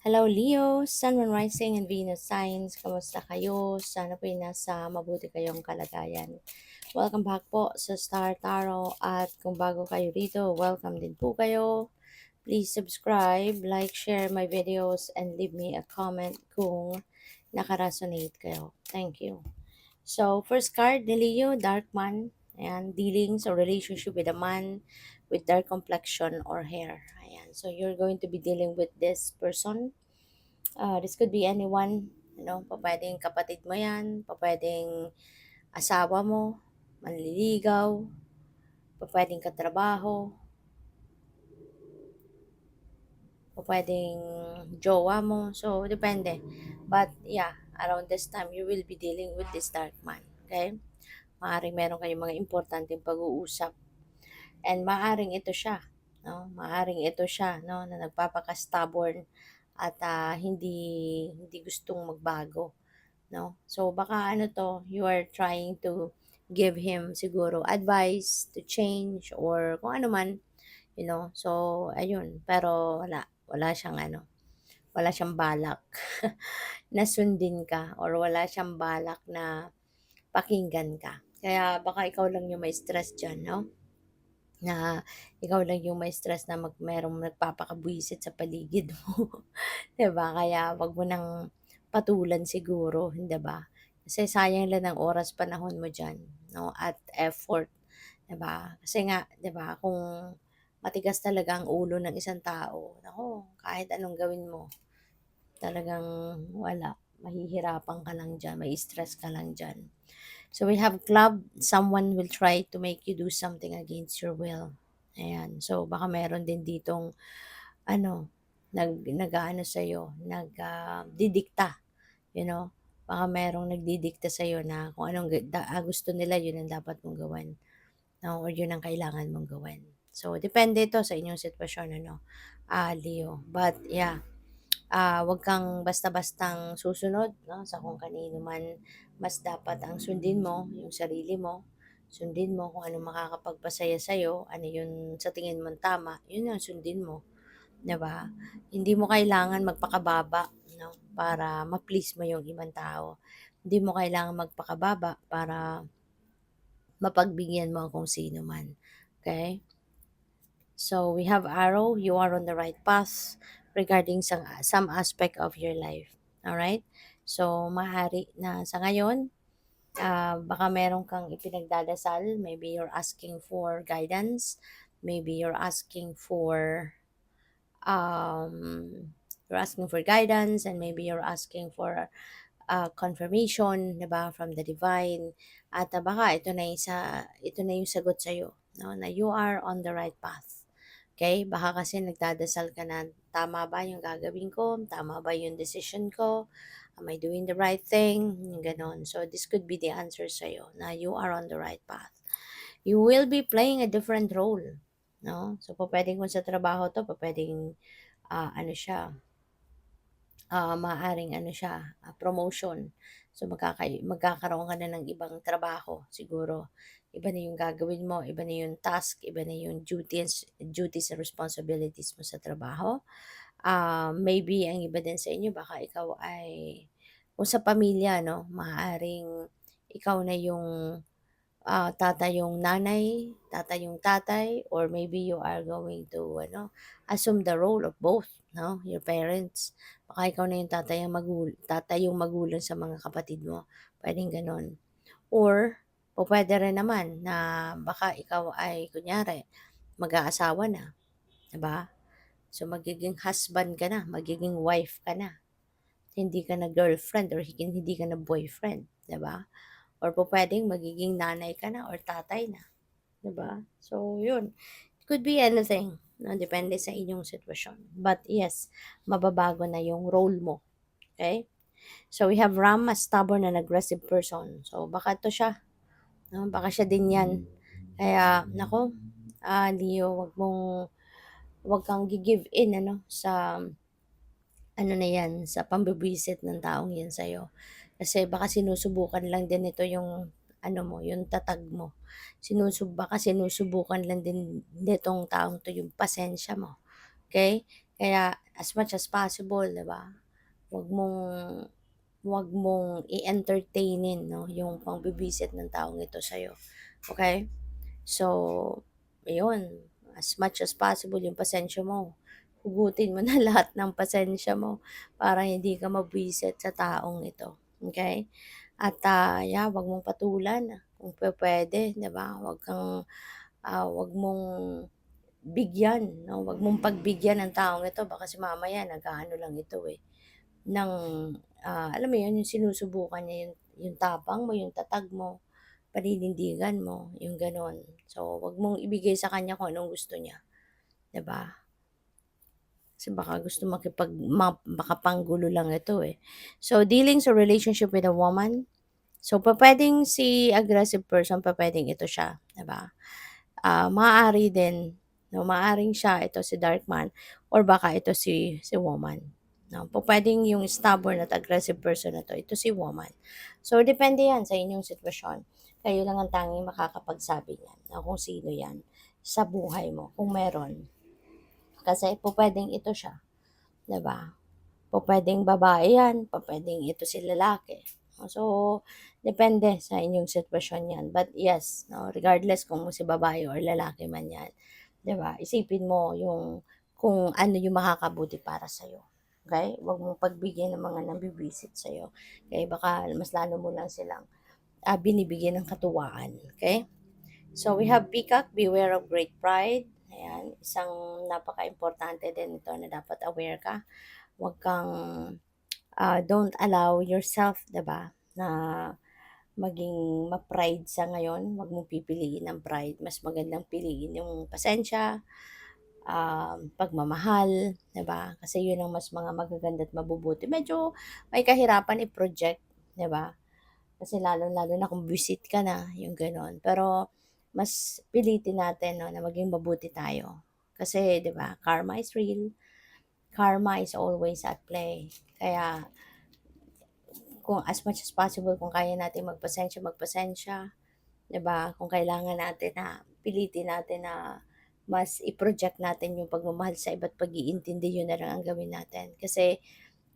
Hello Leo, Sun, Moon Rising, and Venus Signs. Kamusta kayo? Sana po nasa mabuti kayong kalagayan. Welcome back po sa Star Tarot at kung bago kayo rito, welcome din po kayo. Please subscribe, like, share my videos, and leave me a comment kung nakaresonate kayo. Thank you. So, first card ni Leo, Dark Man. Ayan, dealings or relationship with a man with dark complexion or hair. Ayan, so you're going to be dealing with this person. This could be anyone, pwedeng kapatid mo yan, pwedeng asawa mo, manliligaw, pwedeng katrabaho, pwedeng jowa mo. So, depende. But, yeah, around this time, you will be dealing with this dark man. Okay? Maaring meron kayong mga importanteng pag-uusap. And maaring ito siya. No? Maaring ito siya, no? Na nagpapaka-stubborn at hindi gustong magbago. No? So, baka you are trying to give him siguro advice to change or kung ano man. So, ayun. Pero wala siyang wala siyang balak na sundin ka or wala siyang balak na pakinggan ka. Kaya baka ikaw lang yung may stress dyan, no? Na ikaw lang yung may stress na merong nagpapakabwisit sa paligid mo. 'Di ba? Kaya wag mo nang patulan siguro, 'di ba? Kasi sayang lang ng oras, panahon mo diyan, no? At effort, 'di ba? Kasi nga, 'di ba, kung matigas talaga ang ulo ng isang tao, naku, kahit anong gawin mo, talagang wala. Mahihirapan ka lang diyan, mai-stress ka lang diyan. So we have club, someone will try to make you do something against your will. Ayan. So baka meron din ditong ano, nag-aano sa'yo, didikta, you know. Baka merong nagdidikta sa'yo na kung anong gusto nila, yun ang dapat mong gawin. No? Or yun ang kailangan mong gawin. So, depende ito sa inyong sitwasyon, Leo. But, yeah, wag kang basta-bastang susunod, no, sa kung kanino man. Mas dapat ang sundin mo yung sarili mo. Sundin mo kung ano makakapagpasaya sa'yo, ano yun sa tingin mong tama, yun yung sundin mo. 'Di ba? Hindi mo kailangan magpakababa, no, para ma-please mo yung ibang tao. Hindi mo kailangan magpakababa para mapagbigyan mo kung sino man. Okay? So, we have arrow, you are on the right path regarding some aspect of your life. Alright? So, mahari na sa ngayon, baka meron kang ipinagdadasal. Maybe you're asking for guidance. Maybe you're asking for guidance, and maybe you're asking for confirmation, 'di ba, from the divine. At baka ito na yung sagot sa iyo, no, na you are on the right path. Okay? Baka kasi nagdadasal ka na, tama ba yung gagawin ko? Tama ba yung decision ko? Am I doing the right thing? Yung ganon. So, this could be the answer sa'yo na you are on the right path. You will be playing a different role. No? So, pwedeng kung sa trabaho to, pwedeng ano siya, maaaring promotion. So, magkakaroon ka na ng ibang trabaho siguro. Iba na yung gagawin mo, iba na yung task, iba na yung duties and responsibilities mo sa trabaho. Maybe ang iba din sa inyo, baka ikaw ay, kung sa pamilya, no, maaaring ikaw na yung tatay yung nanay, tatay yung tatay, or maybe you are going to assume the role of both, no? Your parents. Baka ikaw na yung tatay yung magulang sa mga kapatid mo. Pwedeng ganon. Or, pwede rin naman na baka ikaw ay, kunyari, mag-aasawa na, 'di ba? So, magiging husband ka na, magiging wife ka na. Hindi ka na girlfriend or hindi ka na boyfriend, 'di ba? Or pupuwedeng magiging nanay ka na or tatay na, 'di ba? So, 'yun. It could be anything, no, depende sa inyong sitwasyon. But yes, mababago na yung role mo, okay? So, we have Ram, a stubborn and aggressive person. So, baka 'to siya, no? Baka siya din 'yan. Kaya naku, Leo, wag kang gi-give in sa na 'yan, sa pambubwisit ng taong 'yan sa'yo. Kasi baka sinusubukan lang din nito yung yung tatag mo. Baka sinusubukan lang din nitong taong 'to yung pasensya mo, okay? Kaya as much as possible, 'di ba? Wag mong wag mong i-entertainin 'no, yung pangbibisit ng taong ito sa'yo, okay? So, ayun, as much as possible yung pasensya mo, hugutin mo na lahat ng pasensya mo para hindi ka mabwisit sa taong ito, okay? At, yeah, wag mong patulan kung pupuwede, 'di ba? Wag mong bigyan 'no, wag mong pagbigyan ang taong ito baka kasi mamaya nag-aano lang ito, ng, alam mo 'yun, yung sinusubukan niya yung tapang mo, yung tatag mo, paninindigan mo, yung gano'n. So, wag mong ibigay sa kanya kung anong gusto niya, 'di ba? Kasi baka gusto makapanggulo lang ito, eh. So, dealing sa relationship with a woman, so pupuwedeng si aggressive person, pupuwedeng ito siya, 'di ba? Maaari din 'no, maaaring siya ito si dark man or baka ito si woman, 'no. Pupuwedeng yung stubborn at aggressive person na 'to, ito si woman. So, depende 'yan sa inyong sitwasyon. Kayo lang ang tanging makakapagsabi niyan na kung sino 'yan sa buhay mo, kung meron. Kasi pupuwedeng ito siya, 'di ba? Pupuwedeng babae 'yan, pupuwedeng ito si lalaki. So, depende sa inyong sitwasyon 'yan. But yes, 'no, regardless kung si babae or lalaki man 'yan, 'di ba, isipin mo yung kung ano yung makakabuti para sa'yo, okey? Huwag mong pagbigyan ng mga nambibwisit sa'yo, okey? Baka mas lalo mo lang silang, binibigyan ng katuwaan, okey? So, we have peacock, beware of great pride. Ayan, isang napaka-importante din ito na dapat aware ka. Huwag kang, don't allow yourself, 'di ba, na maging ma-pride sa ngayon. Huwag mong pipiliin ang pride. Mas magandang piliin yung pasensya, pagmamahal, 'di ba? Kasi yun ang mas mga magaganda at mabubuti. Medyo may kahirapan i-project, 'di ba? Kasi lalong-lalo na kung visit ka na, yung gano'n. Pero mas pilitin natin 'no, na maging mabuti tayo. Kasi 'di ba, karma is real, karma is always at play. Kaya kung as much as possible kung kaya natin magpasensya, magpasensya, 'di ba? Kung kailangan natin na pilitin natin na mas i-project natin yung pagmamahal sa iba't pag-iintindi, yun na lang ang gawin natin. Kasi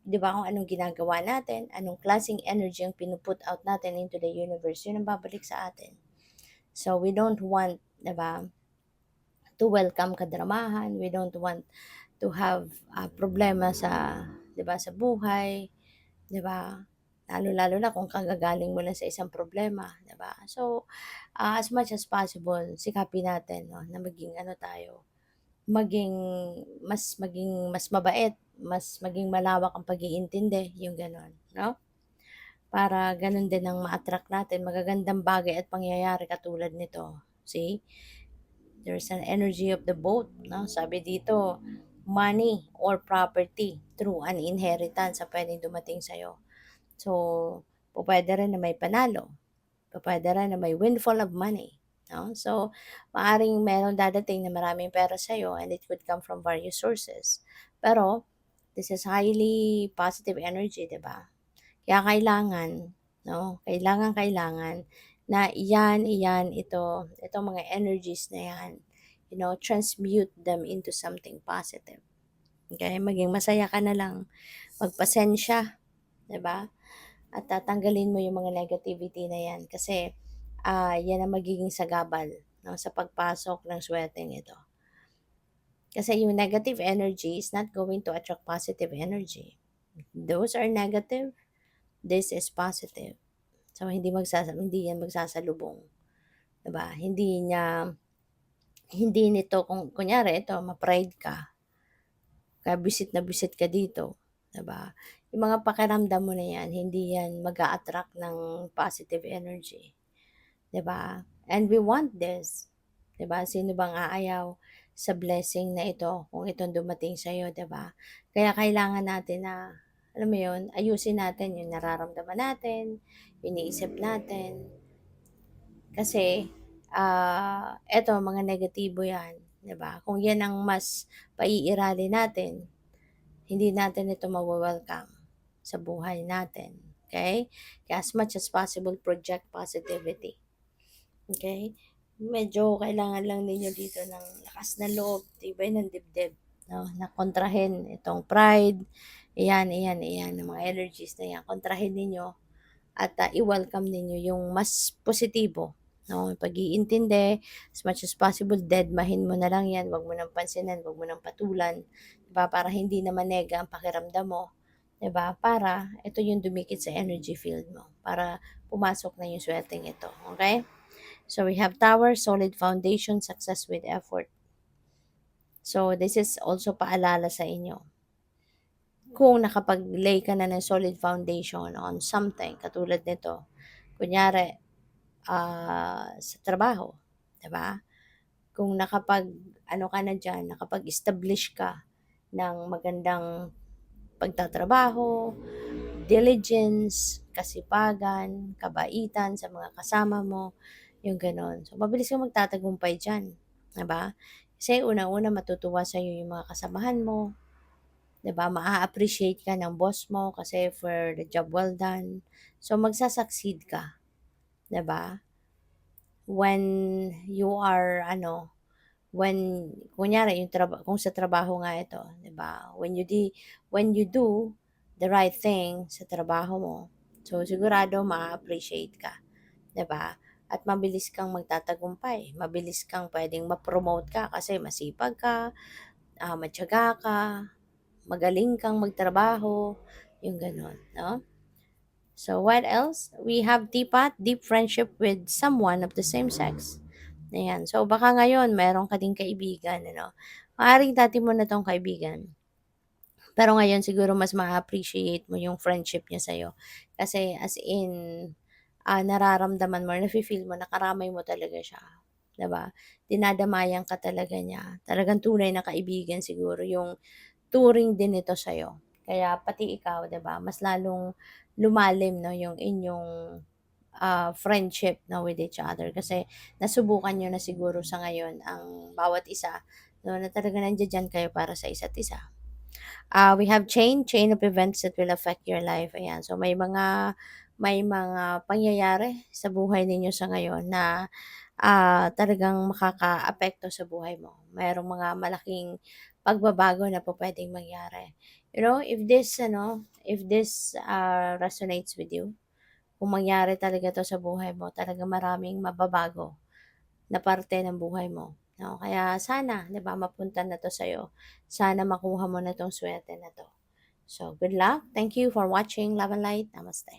'di ba kung anong ginagawa natin, anong klaseng energy ang pinu-put out natin into the universe, yun ang babalik sa atin. So we don't want, 'di ba, to welcome kadramahan, we don't want to have, problema sa 'di ba, sa buhay, 'di ba? Lalo-lalo na kung kagagaling mo lang sa isang problema, 'di ba? So, as much as possible sikapin natin 'no, na maging ano tayo, maging maging mas mabait, mas maging malawak ang pag-iintindi, yung gano'n, 'no? Para gano'n din ang ma-attract natin magagandang bagay at pangyayari katulad nito. See, there's an energy of the boat, 'no? Sabi dito, money or property through an inheritance ang puwedeng dumating sa'yo. So, pupuwede rin na may panalo, pupuwede rin na may windfall of money, 'no? So, maaaring merong dadating na maraming pera sa'yo and it could come from various sources. Pero, this is highly positive energy, 'di ba? Kaya kailangan 'no, kailangang-kailangan na itong mga energies na 'yan, transmute them into something positive, okey? Maging masaya ka na lang, magpasensya, 'di ba? At tatanggalin mo yung mga negativity na 'yan kasi, 'yan ang magiging sagabal 'no, sa pagpasok ng suwerteng ito. Kasi yung negative energy is not going to attract positive energy. Those are negative, this is positive. So, hindi 'yan magsasalubong, 'di ba? Hindi nito kung kunyari ito ma-pride ka, kaya visit na visit ka dito, 'di ba? Yung mga pakiramdam mo na 'yan, hindi 'yan mag-a-attract ng positive energy, 'di ba? And we want this, 'di ba? Sino bang aayaw sa blessing na ito kung itong dumating sa'yo, 'di ba? Kaya kailangan natin na, alam mo 'yun, ayusin natin yung nararamdaman natin, yung iniisip natin. Kasi, eto mga negatibo 'yan, 'di ba? Kung 'yan ang mas paiiralin natin, hindi natin ito mawe-welcome sa buhay natin, okay? Kaya as much as possible, project positivity, okay? Medyo kailangan lang ninyo dito ng lakas ng loob, tibay ng dibdib, 'no, na kontrahin itong pride, iyan, yung mga energies na yan, kontrahin ninyo at, i-welcome ninyo yung mas positibo, 'no, pag-iintindi, as much as possible dedmahin mo na lang yan, 'wag mo ng pansinin, 'wag mo ng patulan, 'di ba, para hindi naman nega ang pakiramdam mo, 'di ba, para ito yung dumikit sa energy field mo, para pumasok na yung swerteng ito, okay. So, we have Tower, solid foundation, success with effort. So, this is also paalala sa inyo. Kung nakapag-lay ka na ng solid foundation on something, katulad nito, kunyari, sa trabaho, 'di ba? Kung nakapag-ano ka na diyan, nakapag-establish ka ng magandang pagtatrabaho, diligence, kasipagan, kabaitan sa mga kasama mo, yung gano'n. So, mabilis kang magtatagumpay diyan, 'di ba? Kasi unang-una matutuwa sa'yo yung mga kasamahan mo, 'di ba? Maa-appreciate ka ng boss mo kasi for the job well done. So, magsa-succeed ka, 'di ba? When you are ano, when kunyari yung kung sa trabaho nga ito, 'di ba? When you do the right thing sa trabaho mo, so sigurado maa-appreciate ka, 'di ba? At mabilis kang magtatagumpay, mabilis kang puwedeng ma-promote ka kasi masipag ka, matiyaga ka, magaling kang magtrabaho, yung gano'n, 'no? So, what else? We have teapot, deep friendship with someone of the same sex. Ayan. So, baka ngayon meron ka ding kaibigan, ano? Maaaring dati mo na 'tong kaibigan, pero ngayon siguro mas ma-appreciate mo yung friendship niya sa'yo. Kasi as in, nararamdaman mo, nafi-feel mo na karamay mo talaga siya, 'di ba? Dinadamayan ka talaga niya. Talagang tunay na kaibigan siguro yung turing din nito sa'yo. Kaya pati ikaw, 'di ba, mas lalong lumalim 'no, yung inyong, friendship 'no, with each other. Kasi nasubukan niyo na siguro sa ngayon ang bawat isa 'no, na talagang nandiya-diyan kayo para sa isa't isa. We have chain of events that will affect your life, ayan. So may mga pangyayari sa buhay ninyo sa ngayon na, talagang makakaapekto sa buhay mo. Mayroong mga malaking pagbabago na pupuwedeng mangyari. You know, if this, resonates with you, kung mangyari talaga 'to sa buhay mo, talagang maraming mababago na parte ng buhay mo, 'no. Kaya sana, 'di ba, mapunta na 'to sa'yo. Sana makuha mo na 'tong suwerte na 'to. So, good luck. Thank you for watching. Love and light. Namaste.